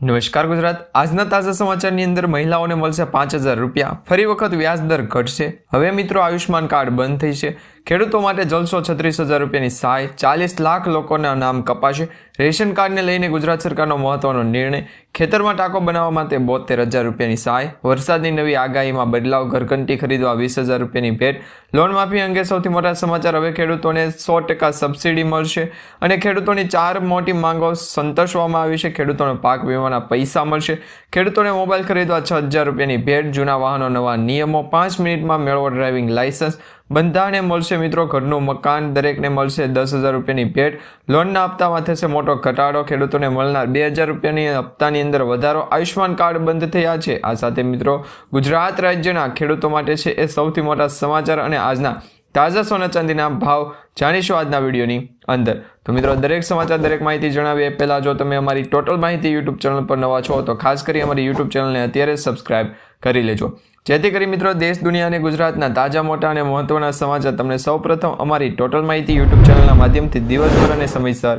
નમસ્કાર ગુજરાત। આજના તાજા સમાચારની અંદર મહિલાઓને મળશે 5,000 રૂપિયા। ફરી વખત વ્યાજ દર ઘટશે। હવે મિત્રો આયુષ્માન કાર્ડ બંધ થઈ છે। ખેડૂતો માટે જલસો 36,000 રૂપિયાની સહાય। 40 લાખ લોકોના નામ કપાશે। રેશન કાર્ડને લઈને ગુજરાત સરકારનો મહત્વનો નિર્ણય। ખેતરમાં ટાંકો બનાવવા માટે 72,000 રૂપિયાની સહાય। વરસાદની નવી આગાહીમાં બદલાવ। ઘરઘંટી ખરીદવા 20,000 રૂપિયાની ભેટ। લોન માફી અંગે સૌથી મોટા સમાચાર। હવે ખેડૂતોને 100% સબસિડી મળશે અને ખેડૂતોની 4 મોટી માંગો સંતોષવામાં આવી છે। ખેડૂતોને પાક વીમાના પૈસા મળશે। ખેડૂતોને મોબાઈલ ખરીદવા 6,000 રૂપિયાની ભેટ। જૂના વાહનો નવા નિયમો। 5 મિનિટમાં મેળવો ડ્રાઇવિંગ લાયસન્સ। બંધાને મળશે મિત્રો ઘરનું મકાન। દરેકને મળશે 10,000 રૂપિયાની ભેટ। લોનના હપ્તામાં થશે મોટો ઘટાડો। ખેડૂતોને મળનાર 2,000 રૂપિયાની હપ્તાની અંદર વધારો। આયુષ્માન કાર્ડ બંધ થયા છે। આ સાથે મિત્રો ગુજરાત રાજ્યના ખેડૂતો માટે છે એ સૌથી મોટા સમાચાર અને આજના તાજા સોના ચાંદીના ભાવ જાણીશું આજના વિડીયોની અંદર। તો મિત્રો દરેક સમાચાર દરેક માહિતી જણાવીએ પહેલાં જો તમે અમારી ટોટલ માહિતી યુટ્યુબ ચેનલ પર નવા છો તો ખાસ કરી અમારી યુટ્યુબ ચેનલને અત્યારે સબસ્ક્રાઇબ કરી લેજો, જેથી કરી મિત્રો દેશ દુનિયા અને ગુજરાતના તાજા મોટા અને મહત્વના સમાચાર તમને સૌપ્રથમ અમારી ટોટલ માહિતી યુટ્યુબ ચેનલના માધ્યમથી દિવસભર અને સમયસર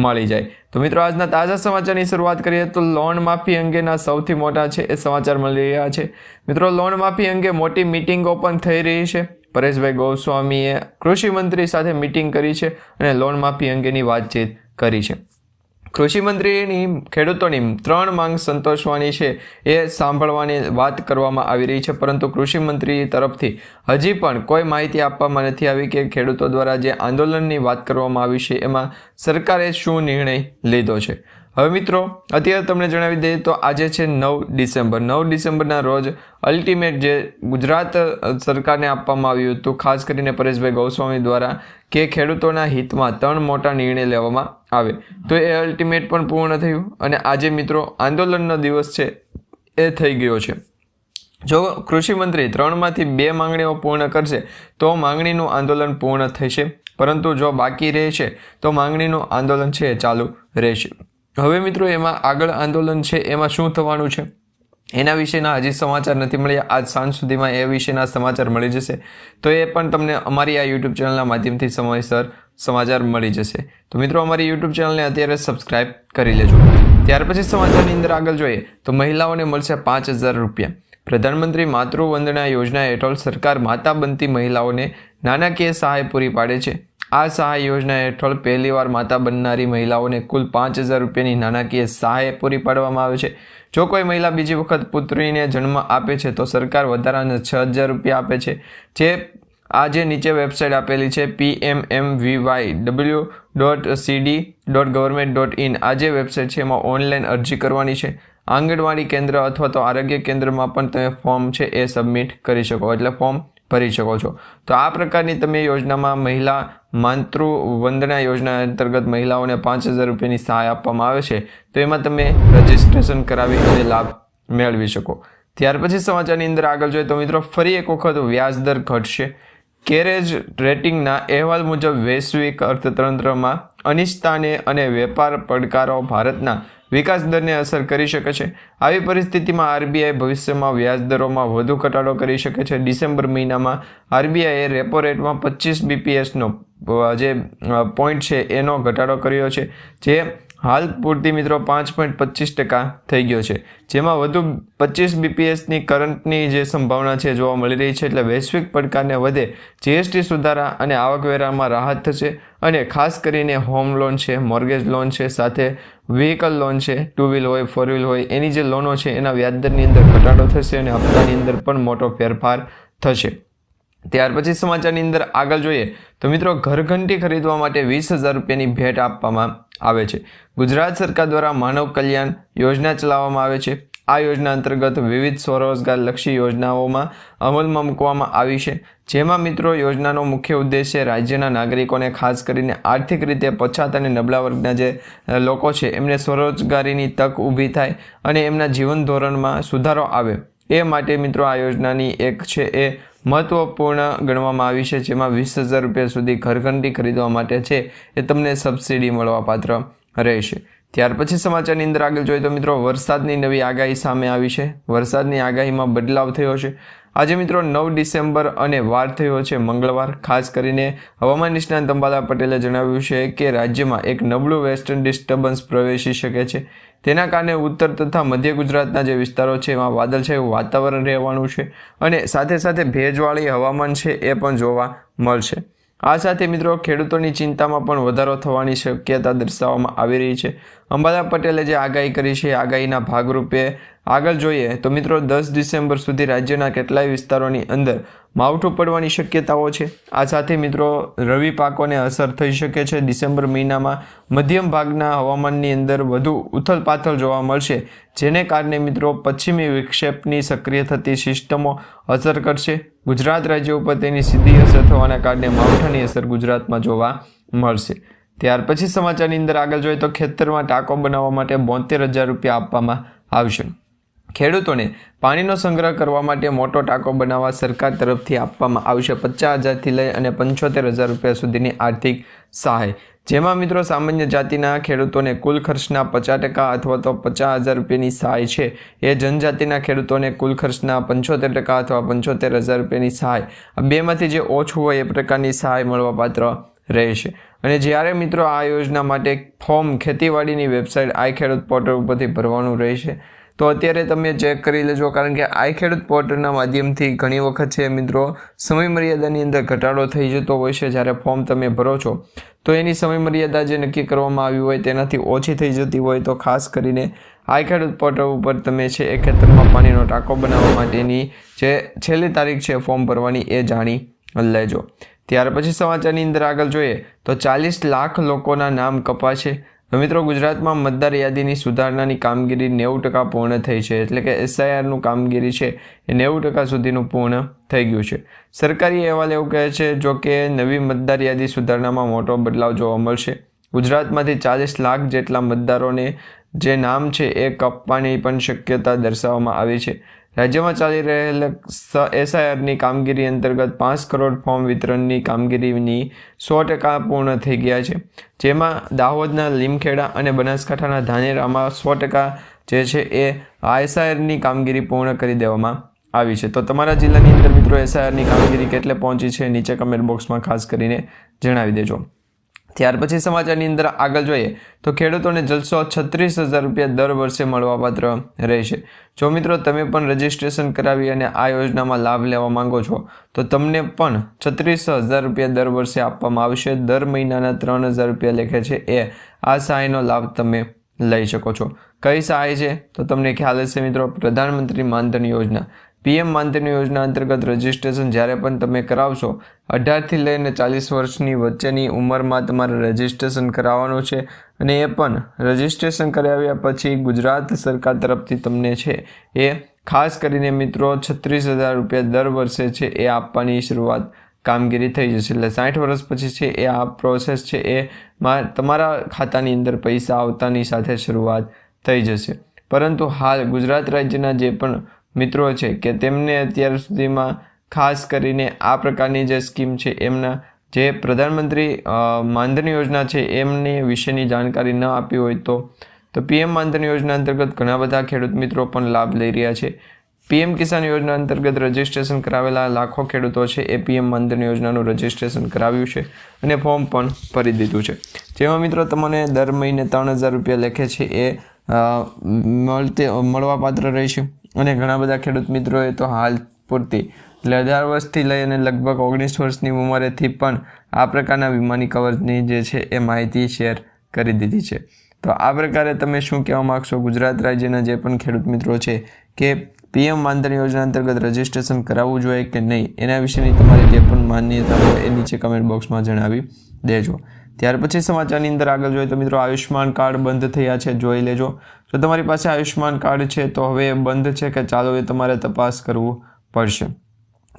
મળી જાય। તો મિત્રો આજના તાજા સમાચારની શરૂઆત કરીએ તો લોન માફી અંગેના સૌથી મોટા છે એ સમાચાર મળી રહ્યા છે। મિત્રો લોન માફી અંગે મોટી મિટિંગો પણ થઈ રહી છે। પરેશભાઈ ગોસ્વામીએ કૃષિ મંત્રી સાથે મિટિંગ કરી છે અને લોન માફી અંગેની વાતચીત કરી છે। કૃષિ મંત્રીની ખેડૂતોની 3 માંગ સંતોષવાની છે એ સાંભળવાની વાત કરવામાં આવી રહી છે, પરંતુ કૃષિ મંત્રી તરફથી હજી પણ કોઈ માહિતી આપવામાં નથી આવી કે ખેડૂતો દ્વારા જે આંદોલનની વાત કરવામાં આવી છે એમાં સરકારે શું નિર્ણય લીધો છે। હવે મિત્રો અત્યારે તમને જણાવી દઈએ તો આજે છે 9 ડિસેમ્બરના રોજ અલ્ટિમેટ જે ગુજરાત સરકારને આપવામાં આવ્યું હતું, ખાસ કરીને પરેશભાઈ ગોસ્વામી દ્વારા કે ખેડૂતોના હિતમાં 3 મોટા નિર્ણય લેવામાં આવે, તો એ અલ્ટિમેટ પણ પૂર્ણ થયું અને આજે મિત્રો આંદોલનનો દિવસ છે એ થઈ ગયો છે। જો કૃષિ મંત્રી 3માંથી 2 માંગણીઓ પૂર્ણ કરશે તો માંગણીનું આંદોલન પૂર્ણ થશે, પરંતુ જો બાકી રહેશે તો માંગણીનું આંદોલન છે એ ચાલુ રહેશે। હવે મિત્રો એમાં આગળ આંદોલન છે એમાં શું થવાનું છે એના વિશેના હજી સમાચાર નથી મળ્યા। આજ સાંજ સુધીમાં એ વિશેના સમાચાર મળી જશે, તો એ પણ તમને અમારી આ યુટ્યુબ ચેનલના માધ્યમથી સમયસર સમાચાર મળી જશે। તો મિત્રો અમારી યુટ્યુબ ચેનલને અત્યારે સબસ્ક્રાઇબ કરી લેજો। ત્યાર પછી સમાચારની અંદર આગળ જોઈએ તો મહિલાઓને મળશે 5,000 રૂપિયા। પ્રધાનમંત્રી માતૃવંદના યોજના હેઠળ સરકાર માતા બનતી મહિલાઓને નાણાકીય સહાય પૂરી પાડે છે। આ સહાય યોજના હેઠળ પહેલીવાર માતા બનનારી મહિલાઓને કુલ 5,000 રૂપિયાની નાણાકીય સહાય પૂરી પાડવામાં આવે છે। જો કોઈ મહિલા બીજી વખત પુત્રીને જન્મ આપે છે તો સરકાર વધારાના 6,000 રૂપિયા આપે છે, જે આજે નીચે વેબસાઇટ આપેલી છે pmmvy.cd.government.in। આ જે વેબસાઇટ છે એમાં ઓનલાઈન અરજી કરવાની છે। આંગણવાડી કેન્દ્ર અથવા તો આરોગ્ય કેન્દ્રમાં પણ તમે ફોર્મ છે એ સબમિટ કરી શકો, એટલે ફોર્મ ભરી શકો છો। તો આ પ્રકારની તમે યોજનામાં મહિલા માતૃવંદના યોજના અંતર્ગત મહિલાઓને 5,000 રૂપિયાની સહાય આપવામાં આવે છે, તો એમાં તમે રજીસ્ટ્રેશન કરાવી અને લાભ મેળવી શકો। ત્યાર પછી સમાચારની અંદર આગળ જોઈએ તો મિત્રો ફરી એક વખત વ્યાજ દર ઘટશે। કેરેજ રેટિંગના અહેવાલ મુજબ વૈશ્વિક અર્થતંત્રમાં અનિશ્ચિતતા અને વેપાર પડકારો ભારતના વિકાસ દરને અસર કરી શકે છે। આવી પરિસ્થિતિમાં આરબીઆઈ ભવિષ્યમાં વ્યાજદરોમાં વધુ ઘટાડો કરી શકે છે। ડિસેમ્બર મહિનામાં આરબીઆઈએ રેપો રેટમાં 25 બીપીએસનો જે પોઈન્ટ છે એનો ઘટાડો કર્યો છે, જે હાલ પૂરતી મિત્રો 5.25% થઈ ગયો છે, જેમાં વધુ 25 બીપીએસની કરંટની જે સંભાવના છે જોવા મળી રહી છે। એટલે વૈશ્વિક પડકારને વધે જીએસટી સુધારા અને આવકવેરામાં રાહત થશે અને ખાસ કરીને હોમ લોન છે, મોર્ગેજ લોન છે, સાથે વ્હીકલ લોન છે, 2 વ્હીલ હોય 4 વ્હીલ હોય એની જે લોનો છે એના વ્યાજદરની અંદર ઘટાડો થશે અને હપ્તાની અંદર પણ મોટો ફેરફાર થશે। ત્યાર પછી સમાચારની અંદર આગળ જોઈએ તો મિત્રો ઘરઘંટી ખરીદવા માટે 20,000 રૂપિયાની ભેટ આપવામાં આવે છે। ગુજરાત સરકાર દ્વારા માનવ કલ્યાણ યોજના ચલાવવામાં આવે છે। આ યોજના અંતર્ગત વિવિધ સ્વરોજગાર લક્ષી યોજનાઓમાં અમલમાં મૂકવામાં આવી છે, જેમાં મિત્રો યોજનાનો મુખ્ય ઉદ્દેશ્ય રાજ્યના નાગરિકોને ખાસ કરીને આર્થિક રીતે પછાત અને નબળા વર્ગના જે લોકો છે એમને સ્વરોજગારીની તક ઊભી થાય અને એમના જીવન ધોરણમાં સુધારો આવે એ માટે મિત્રો આ યોજનાની એક છે એ મહત્વપૂર્ણ ગણવામાં આવી છે, જેમાં 20,000 રૂપિયા સુધી ઘરઘંટી ખરીદવા માટે છે એ તમને સબસિડી મળવાપાત્ર રહેશે। ત્યાર પછી સમાચારની અંદર આગળ જોઈએ તો મિત્રો વરસાદની નવી આગાહી સામે આવી છે। વરસાદની આગાહીમાં બદલાવ થયો છે। આજે મિત્રો 9 ડિસેમ્બર અને વાર થયો છે મંગળવાર. ખાસ કરીને હવામાન નિષ્ણાત અંબાલાલ પટેલે જણાવ્યું છે કે રાજ્યમાં એક નબળું વેસ્ટર્ન ડિસ્ટર્બન્સ પ્રવેશી શકે છે. તેના કારણે ઉત્તર તથા મધ્ય ગુજરાતના જે વિસ્તારો છે એમાં વાદળછાયું વાતાવરણ રહેવાનું છે અને સાથે સાથે ભેજવાળી હવામાન છે એ પણ જોવા મળશે. આ સાથે મિત્રો ખેડૂતોની ચિંતામાં પણ વધારો થવાની શક્યતા દર્શાવવામાં આવી રહી છે. અંબાલાલ પટેલે જે આગાહી કરી છે આગાહીના ભાગરૂપે આગળ જોઈએ તો મિત્રો 10 ડિસેમ્બર સુધી રાજ્યના કેટલાય વિસ્તારોની અંદર માવઠું પડવાની શક્યતાઓ છે. આ સાથે મિત્રો રવિ પાકોને અસર થઈ શકે છે. ડિસેમ્બર મહિનામાં મધ્યમ ભાગના હવામાનની અંદર વધુ ઉથલપાથલ જોવા મળશે, જેને કારણે મિત્રો પશ્ચિમી વિક્ષેપની સક્રિય થતી સિસ્ટમો અસર કરશે. ગુજરાત રાજ્ય ઉપર તેની સીધી અસર થવાના કારણે માવઠાની અસર ગુજરાતમાં જોવા મળશે. ત્યાર પછી સમાચારની અંદર આગળ જોઈએ તો ખેતરમાં ટાંકો બનાવવા માટે 72,000 રૂપિયા આપવામાં આવશે. ખેડૂતોને પાણીનો સંગ્રહ કરવા માટે મોટો ટાંકો બનાવવા સરકાર તરફથી આપવામાં આવશે 50,000થી લઈ અને 75,000 રૂપિયા સુધીની આર્થિક સહાય. જેમાં મિત્રો સામાન્ય જાતિના ખેડૂતોને કુલ ખર્ચના 50% અથવા તો 50,000 રૂપિયાની સહાય છે એ જનજાતિના ખેડૂતોને કુલ ખર્ચના 75% અથવા 75,000 રૂપિયાની સહાય. આ બેમાંથી જે ઓછું હોય એ પ્રકારની સહાય મળવાપાત્ર રહેશે. અને જ્યારે મિત્રો આ યોજના માટે ફોર્મ ખેતીવાડીની વેબસાઇટ આઈ ખેડૂત પોર્ટલ ઉપરથી ભરવાનું રહેશે. તો અત્યારે તમે ચેક કરી લેજો, કારણ કે આઈ ખેડૂત પોર્ટલના માધ્યમથી ઘણી વખત છે મિત્રો સમય મર્યાદાની અંદર ઘટાડો થઈ જતો હોય છે. જ્યારે ફોર્મ તમે ભરો છો તો એની સમય મર્યાદા જે નક્કી કરવામાં આવી હોય તેનાથી ઓછી થઈ જતી હોય, તો ખાસ કરીને આઈ ખેડૂત પોર્ટલ ઉપર તમે છે એ ખેતરમાં પાણીનો ટાંકો બનાવવા માટેની જે છેલ્લી તારીખ છે ફોર્મ ભરવાની એ જાણી લેજો. ત્યાર પછી સમાચારની અંદર આગળ જોઈએ તો 40 લાખ લોકોના નામ કપાશે. મિત્રો ગુજરાતમાં મતદાર યાદીની સુધારણાની કામગીરી 90% પૂર્ણ થઈ છે. એટલે કે SIRનું કામગીરી છે એ 90% સુધીનું પૂર્ણ થઈ ગયું છે. સરકારી અહેવાલ એવું કહે છે જો કે નવી મતદાર યાદી સુધારણામાં મોટો બદલાવ જોવા મળશે. ગુજરાતમાંથી 40 લાખ જેટલા મતદારોને જે નામ છે એ કપવાની પણ શક્યતા દર્શાવવામાં આવી છે. રાજ્યમાં ચાલી રહેલ SIRની કામગીરી અંતર્ગત 5 કરોડ ફોર્મ વિતરણની કામગીરીની 100% પૂર્ણ થઈ ગયા છે. જેમાં દાહોદના લીમખેડા અને બનાસકાંઠાના ધાનેરામાં 100% જે છે એ SIRની કામગીરી પૂર્ણ કરી દેવામાં આવી છે. તો તમારા જિલ્લાની અંદર મિત્રો SIRની કામગીરી કેટલે પહોંચી છે નીચે કમેન્ટ બોક્સમાં ખાસ કરીને જણાવી દેજો. ત્યાર પછી સમાચારની અંદર આગળ જોઈએ તો ખેડૂતોને જલસો 36,000 રૂપિયા દર વર્ષે મળવાપાત્ર રહેશે. જો મિત્રો તમે પણ રજીસ્ટ્રેશન કરાવી અને આ યોજનામાં લાભ લેવા માંગો છો તો તમને પણ 36,000 રૂપિયા દર વર્ષે આપવામાં આવશે. દર મહિનાના 3,000 રૂપિયા લેખે છે એ આ સહાયનો લાભ તમે લઈ શકો છો. કઈ સહાય છે તો તમને ખ્યાલ હશે મિત્રો, પ્રધાનમંત્રી માનધન યોજના PM માનધન યોજના અંતર્ગત રજીસ્ટ્રેશન જ્યારે પણ તમે કરાવશો 18થી લઈને 40 વર્ષની વચ્ચેની ઉંમરમાં તમારે રજીસ્ટ્રેશન કરાવવાનું છે. અને એ પણ રજીસ્ટ્રેશન કરાવ્યા પછી ગુજરાત સરકાર તરફથી તમને છે એ ખાસ કરીને મિત્રો 36,000 રૂપિયા દર વર્ષે છે એ આપવાની શરૂઆત કામગીરી થઈ જશે. એટલે 60 વર્ષ પછી છે એ આ પ્રોસેસ છે એ તમારા ખાતાની અંદર પૈસા આવતાની સાથે શરૂઆત થઈ જશે. પરંતુ હાલ ગુજરાત રાજ્યના જે પણ મિત્રો છે કે તેમને અત્યાર સુધીમાં ખાસ કરીને આ પ્રકારની જે સ્કીમ છે એમના જે પ્રધાનમંત્રી માનધન યોજના છે એમની વિશેની જાણકારી ન આપી હોય તો PM માનધન યોજના અંતર્ગત ઘણા બધા ખેડૂત મિત્રો પણ લાભ લઈ રહ્યા છે. PM કિસાન યોજના અંતર્ગત રજીસ્ટ્રેશન કરાવેલા લાખો ખેડૂતો છે એ PM માનધન યોજનાનું રજીસ્ટ્રેશન કરાવ્યું છે અને ફોર્મ પણ ભરી દીધું છે. જેમાં મિત્રો તમને દર મહિને 3,000 રૂપિયા લેખે છે એ મળવાપાત્ર રહેશે. અને ઘણા બધા ખેડૂત મિત્રોએ તો હાલ પૂરતી એટલે 18 વર્ષથી લઈ અને લગભગ 19 વર્ષની ઉંમરેથી પણ આ પ્રકારના વીમાની કવચની જે છે એ માહિતી શેર કરી દીધી છે. તો આ પ્રકારે તમે શું કહેવા માગશો ગુજરાત રાજ્યના જે પણ ખેડૂત મિત્રો છે કે PM માનધન યોજના અંતર્ગત રજીસ્ટ્રેશન કરાવવું જોઈએ કે નહીં, એના વિશેની તમારી જે પણ માન્યતા હોય એ નીચે કમેન્ટ બોક્સમાં જણાવી દેજો. ત્યાર પછી સમાચારની અંદર આગળ જોઈએ તો મિત્રો આયુષ્યમાન કાર્ડ બંધ થયા છે, જોઈ લેજો. જો તમારી પાસે આયુષ્યમાન કાર્ડ છે તો હવે બંધ છે કે ચાલુ એ તમારે તપાસ કરવું પડશે.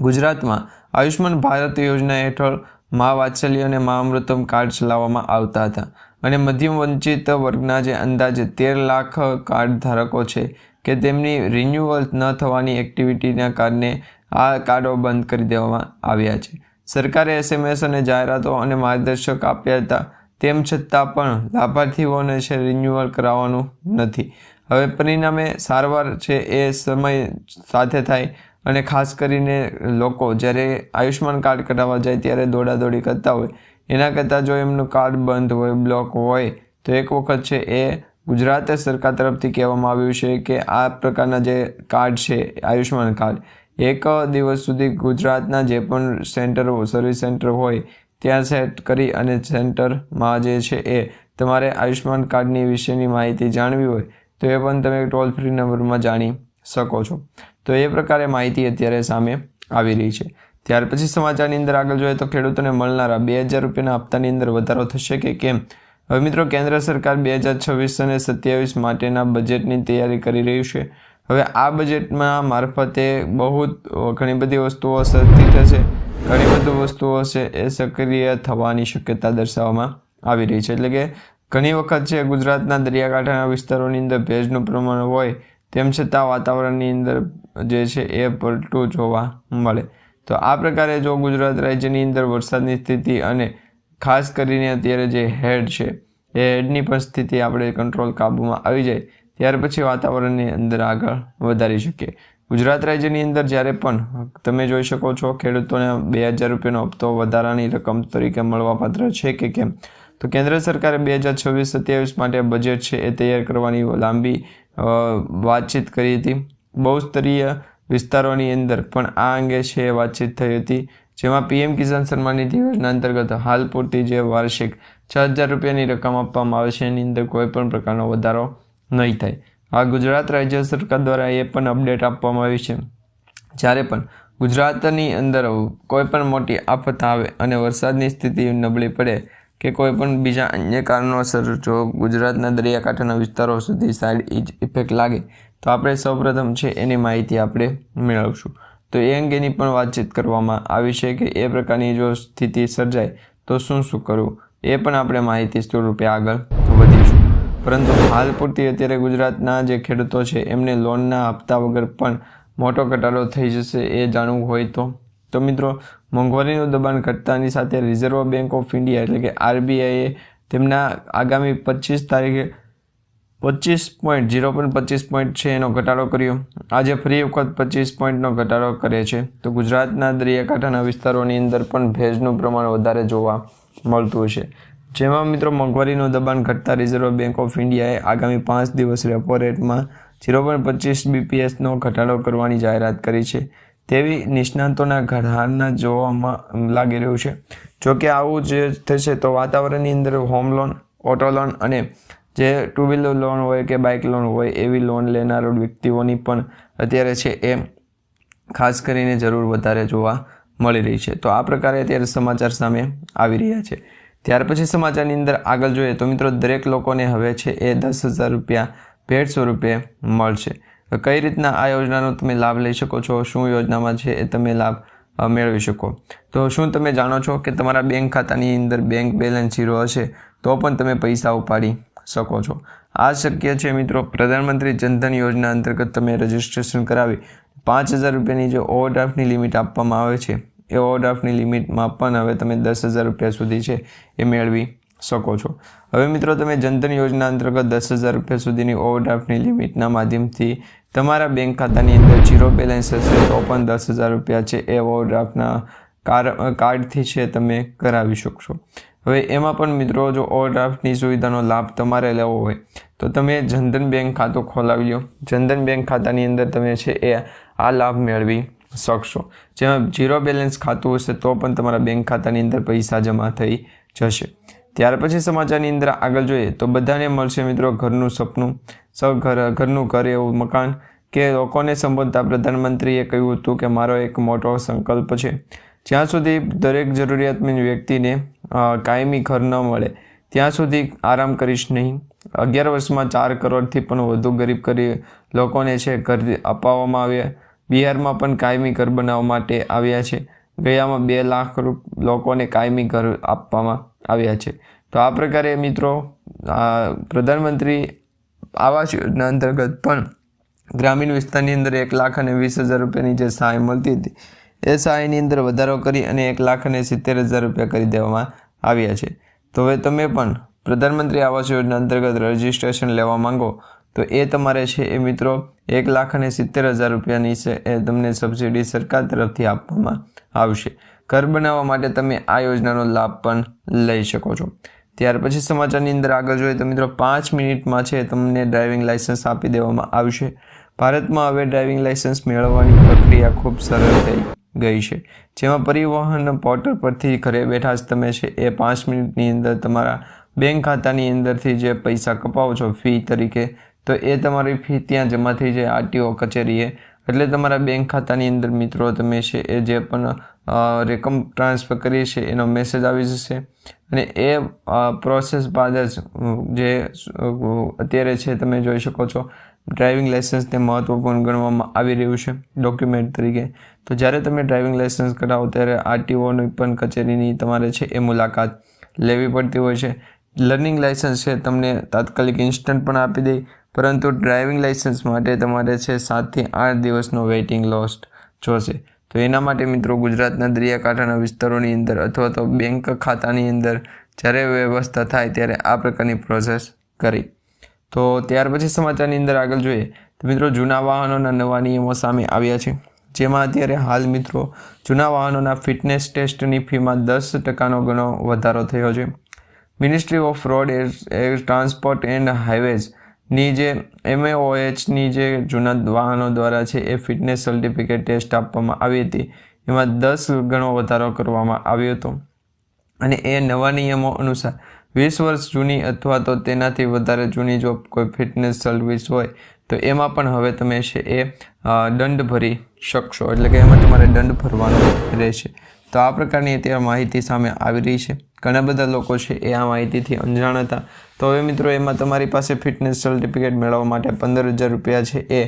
ગુજરાતમાં આયુષ્યમાન ભારત યોજના હેઠળ મા વાત્સલ્ય અને મા અમૃતમ કાર્ડ ચલાવવામાં આવતા હતા અને મધ્યમ વંચિત વર્ગના જે અંદાજે 13 લાખ કાર્ડ ધારકો છે કે તેમની રિન્યુઅલ ન થવાની એક્ટિવિટીના કારણે આ કાર્ડો બંધ કરી દેવામાં આવ્યા છે. સરકારે SMS અને જાહેરાતો અને માર્ગદર્શક આપ્યા હતા, તેમ છતાં પણ લાભાર્થીઓને છે રિન્યુઅલ કરાવવાનું નથી. હવે પરિણામે સારવાર છે એ સમય સાથે થાય અને ખાસ કરીને લોકો જ્યારે આયુષ્યમાન કાર્ડ કઢાવવા જાય ત્યારે દોડાદોડી કરતા હોય એના કરતાં જો એમનું કાર્ડ બંધ હોય, બ્લોક હોય, તો એક વખત છે એ ગુજરાત સરકાર તરફથી કહેવામાં આવ્યું છે કે આ પ્રકારના જે કાર્ડ છે આયુષ્યમાન કાર્ડ, એક દિવસ સુધી ગુજરાતના જે પણ સેન્ટરો, સર્વિસ સેન્ટર હોય ત્યાં સેટ કરી અને સેન્ટરમાં જે છે એ તમારે આયુષ્યમાન કાર્ડની વિશેની માહિતી જાણવી હોય તો એ પણ તમે ટોલ ફ્રી નંબરમાં જાણી શકો છો. તો એ પ્રકારે માહિતી અત્યારે સામે આવી રહી છે. ત્યાર પછી સમાચારની અંદર આગળ જોઈએ તો ખેડૂતોને મળનારા 2000 રૂપિયાના હપ્તાની અંદર વધારો થશે કે કેમ? હવે મિત્રો, કેન્દ્ર સરકાર 2026 અને 27 માટેના બજેટની તૈયારી કરી રહ્યું છે. હવે આ બજેટમાં મારફતે ઘણી બધી વસ્તુઓ સસ્તી થશે, ઘણી બધી વસ્તુઓ છે એ સક્રિય થવાની શક્યતા દર્શાવવામાં આવી રહી છે. એટલે કે ઘણી વખત છે ગુજરાતના દરિયાકાંઠાના વિસ્તારોની અંદર ભેજનું પ્રમાણ હોય તેમ છતાં વાતાવરણની અંદર જે છે એ પલટું જોવા મળે. તો આ પ્રકારે જો ગુજરાત રાજ્યની અંદર વરસાદની સ્થિતિ અને ખાસ કરીને અત્યારે જે હેડ છે એ હેડની પણ સ્થિતિ આપણે કંટ્રોલ કાબૂમાં આવી જાય ત્યાર પછી વાતાવરણની અંદર આગળ વધારી શકીએ. ગુજરાત રાજ્યની અંદર જ્યારે પણ તમે જોઈ શકો છો ખેડૂતોને 2000 રૂપિયાનો હપ્તો વધારાની રકમ તરીકે મળવાપાત્ર છે કે કેમ? તો કેન્દ્ર સરકારે 2026-27 માટે બજેટ છે એ તૈયાર કરવાની લાંબી વાતચીત કરી હતી. બહુસ્તરીય વિસ્તારોની અંદર પણ આ અંગે છે વાતચીત થઈ હતી, જેમાં પીએમ કિસાન સન્માન નિધિ યોજના અંતર્ગત હાલ પૂરતી જે વાર્ષિક 6000 રૂપિયાની રકમ આપવામાં આવે છે એની અંદર કોઈ પણ પ્રકારનો વધારો નહીં થાય. આ ગુજરાત રાજ્ય સરકાર દ્વારા એ પણ અપડેટ આપવામાં આવી છે. જ્યારે પણ ગુજરાતની અંદર કોઈ પણ મોટી આફત આવે અને વરસાદની સ્થિતિ નબળી પડે કે કોઈ પણ બીજા અન્ય કારણોસર જો ગુજરાતના દરિયાકાંઠાના વિસ્તારો સુધી સાઇડ ઇફેક્ટ લાગે તો આપણે સૌપ્રથમ છે એની માહિતી આપણે મેળવશું. તો એ અંગેની પણ વાતચીત કરવામાં આવી છે કે એ પ્રકારની જો સ્થિતિ સર્જાય તો શું કરવું એ પણ આપણે માહિતી સ્વરૂપે આગળ વધીશું. પરંતુ હાલ પૂરતી અત્યારે ગુજરાતના જે ખેડૂતો છે એમને લોનના હપ્તા વગર પણ મોટો ઘટાડો થઈ જશે એ જાણવું હોય તો મિત્રો, મોંઘવારીનું દબાણ ઘટતાની સાથે રિઝર્વ બેંક ઓફ ઇન્ડિયા એટલે કે આરબીઆઈએ તેમના આગામી 25 તારીખે 25 પોઈન્ટ છે એનો ઘટાડો કર્યો. આજે ફરી વખત 25 પોઈન્ટનો ઘટાડો કરે છે. તો ગુજરાતના દરિયાકાંઠાના વિસ્તારોની અંદર પણ ભેજનું પ્રમાણ વધારે જોવા મળતું છે, જેમાં મિત્રો મોંઘવારીનું દબાણ ઘટતા રિઝર્વ બેંક ઓફ ઇન્ડિયાએ આગામી 5 દિવસ રેપો રેટમાં 0.25 BPSનો ઘટાડો કરવાની જાહેરાત કરી છે તેવી નિષ્ણાતોના ઘડાના જોવામાં લાગી રહ્યું છે. જોકે આવું જે થશે તો વાતાવરણની અંદર હોમ લોન, ઓટો લોન અને જે 2 વ્હીલર લોન હોય કે બાઇક લોન હોય એવી લોન લેનાર વ્યક્તિઓની પણ અત્યારે છે એ ખાસ કરીને જરૂર વધારે જોવા મળી રહી છે. તો આ પ્રકારે અત્યારે સમાચાર સામે આવી રહ્યા છે. ત્યાર પછી સમાચારની અંદર આગળ જોઈએ તો મિત્રો, દરેક લોકોને હવે છે એ 10,000 રૂપિયા ભેટ સ્વરૂપે મળશે. કઈ રીતના આ યોજનાનો તમે લાભ લઈ શકો છો, શું યોજનામાં છે એ તમે લાભ મેળવી શકો? તો શું તમે જાણો છો કે તમારા બેંક ખાતાની અંદર બેંક બેલેન્સ 0 હશે તો પણ તમે પૈસા ઉપાડી શકો છો? આ શક્ય છે મિત્રો. પ્રધાનમંત્રી જનધન યોજના અંતર્ગત તમે રજિસ્ટ્રેશન કરાવી 5000 રૂપિયાની જે ઓવરડ્રાફ્ટની લિમિટ આપવામાં આવે છે એ ઓવરડ્રાફ્ટની લિમિટમાં પણ હવે તમે 10,000 રૂપિયા સુધી છે એ મેળવી શકો છો. હવે મિત્રો, તમે જનધન યોજના અંતર્ગત 10,000 રૂપિયા સુધીની ઓવરડ્રાફ્ટની લિમિટના માધ્યમથી તમારા બેંક ખાતાની અંદર 0 બેલેન્સ હશે તો પણ 10,000 રૂપિયા છે એ ઓવરડ્રાફ્ટના કાર્ડથી છે તમે કરાવી શકશો. હવે એમાં પણ મિત્રો, જો ઓવરડ્રાફ્ટની સુવિધાનો લાભ તમારે લેવો હોય તો તમે જનધન બેંક ખાતું ખોલાવી લો. જનધન બેંક ખાતાની અંદર તમે છે એ આ લાભ મેળવી શકશો, જેમાં 0 બેલેન્સ ખાતું હશે તો પણ તમારા બેંક ખાતાની અંદર પૈસા જમા થઈ જશે. ત્યાર પછી સમાચારની અંદર આગળ જોઈએ તો બધાને મળશે મિત્રો ઘરનું સપનું, ઘરનું ઘર એવું મકાન કે લોકોને સંબોધતા પ્રધાનમંત્રીએ કહ્યું હતું કે મારો એક મોટો સંકલ્પ છે. જ્યાં સુધી દરેક જરૂરિયાતમંદ વ્યક્તિને કાયમી ઘર ન મળે ત્યાં સુધી આરામ કરીશ નહીં. 11 વર્ષમાં 4 કરોડથી પણ વધુ ગરીબ લોકોને છે ઘર અપાવવામાં આવ્યા. બિહારમાં પણ કાયમી ઘર બનાવવા માટે આવ્યા છે. ગયામાં 2 લાખ લોકોને કાયમી ઘર આપવામાં આવ્યા છે. તો આ પ્રકારે મિત્રો, પ્રધાનમંત્રી આવાસ યોજના અંતર્ગત પણ ગ્રામીણ વિસ્તારની અંદર 1,20,000 રૂપિયાની જે સહાય મળતી હતી એ સહાયની અંદર વધારો કરી અને 1,70,000 રૂપિયા કરી દેવામાં આવ્યા છે. તો હવે તમે પણ પ્રધાનમંત્રી આવાસ યોજના અંતર્ગત રજિસ્ટ્રેશન લેવા માંગો તો એ તમારે છે એ મિત્રો 1,70,000 રૂપિયાની છે એ તમને સબસિડી સરકાર તરફથી આપવામાં આવશે. ઘર બનાવવા માટે તમે આ યોજનાનો લાભ પણ લઈ શકો છો. ત્યાર પછી સમાચારની અંદર આગળ જોઈએ તો મિત્રો 5 મિનિટમાં છે તમને ડ્રાઇવિંગ લાઇસન્સ આપી દેવામાં આવશે. ભારતમાં હવે ડ્રાઇવિંગ લાઇસન્સ મેળવવાની પ્રક્રિયા ખૂબ સરળ થઈ ગઈ છે, જેમાં પરિવહન પોર્ટલ પરથી ઘરે બેઠા જ તમે છે એ 5 મિનિટની અંદર તમારા બેંક ખાતાની અંદરથી જે પૈસા કપાવો છો ફી તરીકે, તો એ તમારી ફી ત્યાં જમા થઈ જાય RTO કચેરીએ. એટલે તમારા બેંક ખાતાની અંદર મિત્રો તમે છે એ જે પણ રકમ ટ્રાન્સફર કરી છે એનો મેસેજ આવી જશે અને એ પ્રોસેસ બાદ જ જે અત્યારે છે તમે જોઈ શકો છો ડ્રાઇવિંગ લાઇસન્સને મહત્વપૂર્ણ ગણવામાં આવી રહ્યું છે ડોક્યુમેન્ટ તરીકે. તો જ્યારે તમે ડ્રાઇવિંગ લાઇસન્સ કઢાવો ત્યારે RTOની પણ કચેરીની તમારે છે એ મુલાકાત લેવી પડતી હોય છે. લર્નિંગ લાઇસન્સ છે તમને તાત્કાલિક ઇન્સ્ટન્ટ પણ આપી દે, પરંતુ ડ્રાઇવિંગ લાઇસન્સ માટે તમારે છે 7 થી 8 દિવસનો વેઇટિંગ લોસ્ટ જોશે. તો એના માટે મિત્રો ગુજરાતના દરિયાકાંઠાના વિસ્તારોની અંદર અથવા તો બેંક ખાતાની અંદર જ્યારે વ્યવસ્થા થાય ત્યારે આ પ્રકારની પ્રોસેસ કરી. તો ત્યાર પછી સમાચારની અંદર આગળ જોઈએ તો મિત્રો જૂના વાહનોના નવા નિયમો સામે આવ્યા છે, જેમાં અત્યારે હાલ મિત્રો જૂના વાહનોના ફિટનેસ ટેસ્ટની ફીમાં 10%નો ઘણો વધારો થયો છે. Ministry of road transport and હાઇવેઝની જે MAOHની જે જૂના વાહનો દ્વારા છે એ ફિટનેસ સર્ટિફિકેટ ટેસ્ટ આપવામાં આવી હતી, એમાં 10 ગણો વધારો કરવામાં આવ્યો હતો. અને એ નવા નિયમો અનુસાર 20 વર્ષ જૂની અથવા તો તેનાથી વધારે જૂની જો કોઈ ફિટનેસ સર્વિસ હોય તો એમાં પણ હવે તમે છે એ દંડ ભરી શકશો, એટલે કે એમાં તમારે દંડ ભરવાનો રહેશે. તો આ પ્રકારની અત્યારે માહિતી સામે આવી રહી છે. ઘણા બધા લોકો છે એ આ માહિતીથી અંજાણ હતા. તો હવે મિત્રો એમાં તમારી પાસે ફિટનેસ સર્ટિફિકેટ મેળવવા માટે 15,000 રૂપિયા છે એ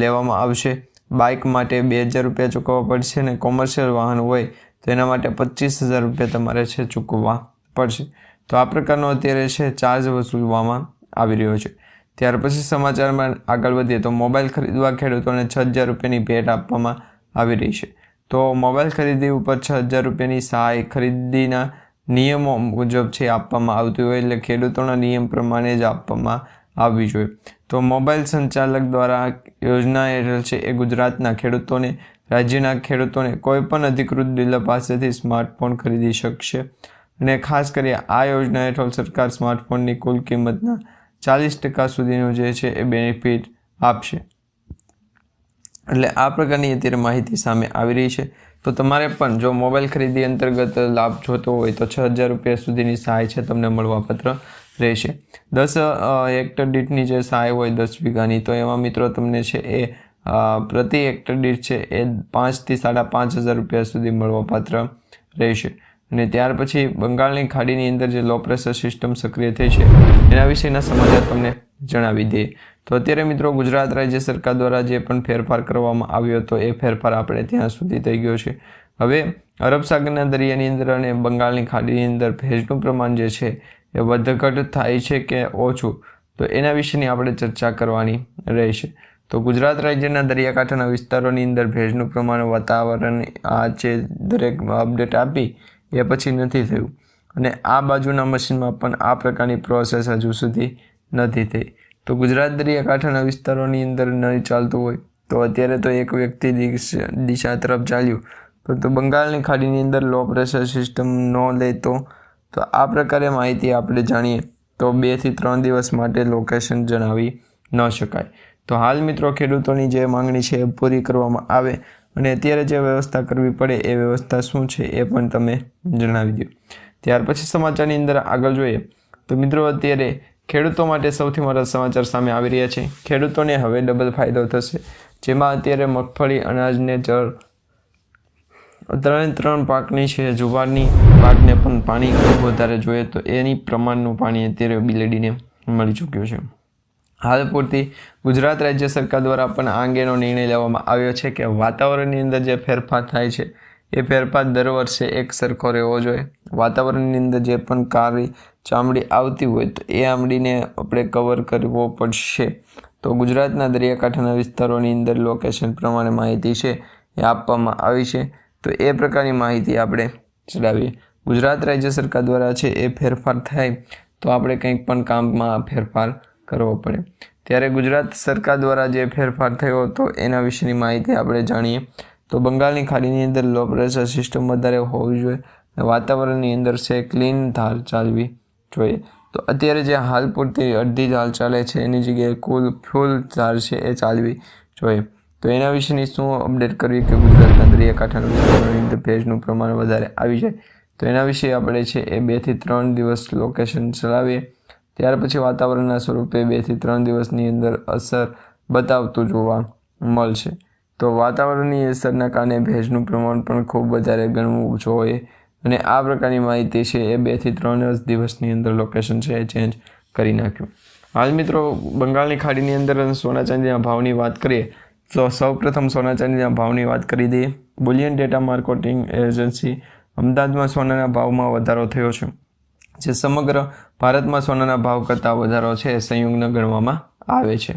લેવામાં આવશે. બાઇક માટે 2,000 રૂપિયા ચૂકવવા પડશે અને કોમર્શિયલ વાહન હોય તો એના માટે 25,000 રૂપિયા તમારે છે ચૂકવવા પડશે. તો આ પ્રકારનો અત્યારે છે ચાર્જ વસૂલવામાં આવી રહ્યો છે. ત્યાર પછી સમાચારમાં આગળ વધીએ તો મોબાઈલ ખરીદવા ખેડૂતોને 6,000 રૂપિયાની ભેટ આપવામાં આવી રહી છે. તો મોબાઈલ ખરીદી ઉપર 6,000 રૂપિયાની સહાય ખરીદીના નિયમો મુજબ છે આપવામાં આવતી હોય, એટલે ખેડૂતોના નિયમ પ્રમાણે જ આપવામાં આવવી જોઈએ. તો મોબાઈલ સંચાલક દ્વારા યોજના હેઠળ છે એ ગુજરાતના ખેડૂતોને રાજ્યના ખેડૂતોને કોઈપણ અધિકૃત ડીલર પાસેથી સ્માર્ટફોન ખરીદી શકશે. અને ખાસ કરી આ યોજના હેઠળ સરકાર સ્માર્ટફોનની કુલ કિંમતના 40% સુધીનું જે છે એ બેનિફિટ આપશે. એટલે આ પ્રકારની અત્યારે માહિતી સામે આવી રહી છે. તો તમારે પણ જો મોબાઈલ ખરીદી અંતર્ગત લાભ જોતો હોય તો 6,000 રૂપિયા સુધીની સહાય છે તમને મળવાપાત્ર રહેશે. 10 હેક્ટર દીઠની જે સહાય હોય 10 વીઘાની, તો એમાં મિત્રો તમને છે એ પ્રતિ હેક્ટર દીઠ છે એ 5,000 થી 5,500 રૂપિયા સુધી મળવાપાત્ર રહેશે. અને ત્યાર પછી બંગાળની ખાડીની અંદર જે લો પ્રેશર સિસ્ટમ સક્રિય થઈ છે એના વિશેના સમાચાર તમને જણાવી દઈએ. તો અત્યારે મિત્રો ગુજરાત રાજ્ય સરકાર દ્વારા જે પણ ફેરફાર કરવામાં આવ્યો હતો એ ફેરફાર આપણે ત્યાં સુધી થઈ ગયો છે. હવે અરબ સાગરના દરિયાની અંદર અને બંગાળની ખાડીની અંદર ભેજનું પ્રમાણ જે છે એ વધઘટ થાય છે કે ઓછું, તો એના વિશેની આપણે ચર્ચા કરવાની રહેશે. તો ગુજરાત રાજ્યના દરિયાકાંઠાના વિસ્તારોની અંદર ભેજનું પ્રમાણ, વાતાવરણ, આ જે દરેક અપડેટ આપી એ પછી નથી થયું. અને આ બાજુના મશીનમાં પણ આ પ્રકારની પ્રોસેસ હજુ સુધી નથી થઈ. તો ગુજરાત દરિયાકાંઠાના વિસ્તારોની અંદર નહીં ચાલતું હોય તો અત્યારે તો એક વ્યક્તિ દિશા તરફ ચાલ્યું, પરંતુ બંગાળની ખાડીની અંદર લો પ્રેશર સિસ્ટમ ન લેતો તો આ પ્રકારે માહિતી આપણે જાણીએ તો 2 થી 3 દિવસ માટે લોકેશન જણાવી ન શકાય. તો હાલ મિત્રો ખેડૂતોની જે માંગણી છે એ પૂરી કરવામાં આવે અને અત્યારે જે વ્યવસ્થા કરવી પડે એ વ્યવસ્થા શું છે એ પણ તમે જણાવી દો. ત્યાર પછી સમાચારની અંદર આગળ જોઈએ તો મિત્રો અત્યારે ખેડૂતો માટે સૌથી મોટા સમાચાર સામે આવી રહ્યા છે. ખેડૂતોને હવે ડબલ ફાયદો થશે, જેમાં અત્યારે મગફળી, અનાજને જળ ત્રણ પાકની છે જુવારની પાકને પણ પાણી ખૂબ વધારે જોઈએ તો એની પ્રમાણનું પાણી અત્યારે બિલેડીને મળી ચૂક્યું છે. હાલ પૂરતી ગુજરાત રાજ્ય સરકાર દ્વારા પણ આ અંગેનો નિર્ણય લેવામાં આવ્યો છે કે વાતાવરણની અંદર જે ફેરફાર થાય છે એ ફેરફાર દર વર્ષે એક સરખો રહેવો જોઈએ. વાતાવરણની અંદર જે પણ કાળી ચામડી આવતી હોય તો એ ચામડીને આપણે કવર કરવો પડશે. તો ગુજરાતના દરિયાકાંઠાના વિસ્તારોની અંદર લોકેશન પ્રમાણે માહિતી છે એ આપવામાં આવી છે. તો એ પ્રકારની માહિતી આપણે ચડાવીએ. ગુજરાત રાજ્ય સરકાર દ્વારા છે એ ફેરફાર થાય તો આપણે કંઈક પણ કામમાં ફેરફાર કરવો પડે. ત્યારે ગુજરાત સરકાર દ્વારા જે ફેરફાર થયો હતો એના વિશેની માહિતી આપણે જાણીએ. તો બંગાળની ખાડીની અંદર લો પ્રેશર સિસ્ટમ વધારે હોવી જોઈએ. વાતાવરણની અંદર છે ક્લીન ધાર ચાલવી જોઈએ. તો અત્યારે જે હાલ પૂરતી અડધી ધાર ચાલે છે એની જગ્યાએ કુલ ફૂલ ધાર છે એ ચાલવી જોઈએ. તો એના વિશેની શું અપડેટ કરવી કે ગુજરાતના દરિયાકાંઠાના વિસ્તારોની અંદર ભેજનું પ્રમાણ વધારે આવી જાય. તો એના વિશે આપણે છે એ 2 થી 3 દિવસ લોકેશન ચલાવીએ. ત્યાર પછી વાતાવરણના સ્વરૂપે 2 થી 3 દિવસની અંદર અસર બતાવતું જોવા મળશે. તો વાતાવરણની અસરના કારણે ભેજનું પ્રમાણ પણ ખૂબ વધારે ગણવું જોઈએ અને આ પ્રકારની માહિતી છે એ 2 થી 3 દિવસની અંદર લોકેશન છે એ ચેન્જ કરી નાખ્યું. હાલ મિત્રો બંગાળની ખાડીની અંદર સોના ચાંદીના ભાવની વાત કરીએ તો સૌપ્રથમ સોના ચાંદીના ભાવની વાત કરી દઈએ. બુલિયન ડેટા માર્કેટિંગ એજન્સી અમદાવાદમાં સોનાના ભાવમાં વધારો થયો છે, જે સમગ્ર ભારતમાં સોનાના ભાવ કરતાં વધારો છે એ સંયુક્ત ગણવામાં આવે છે.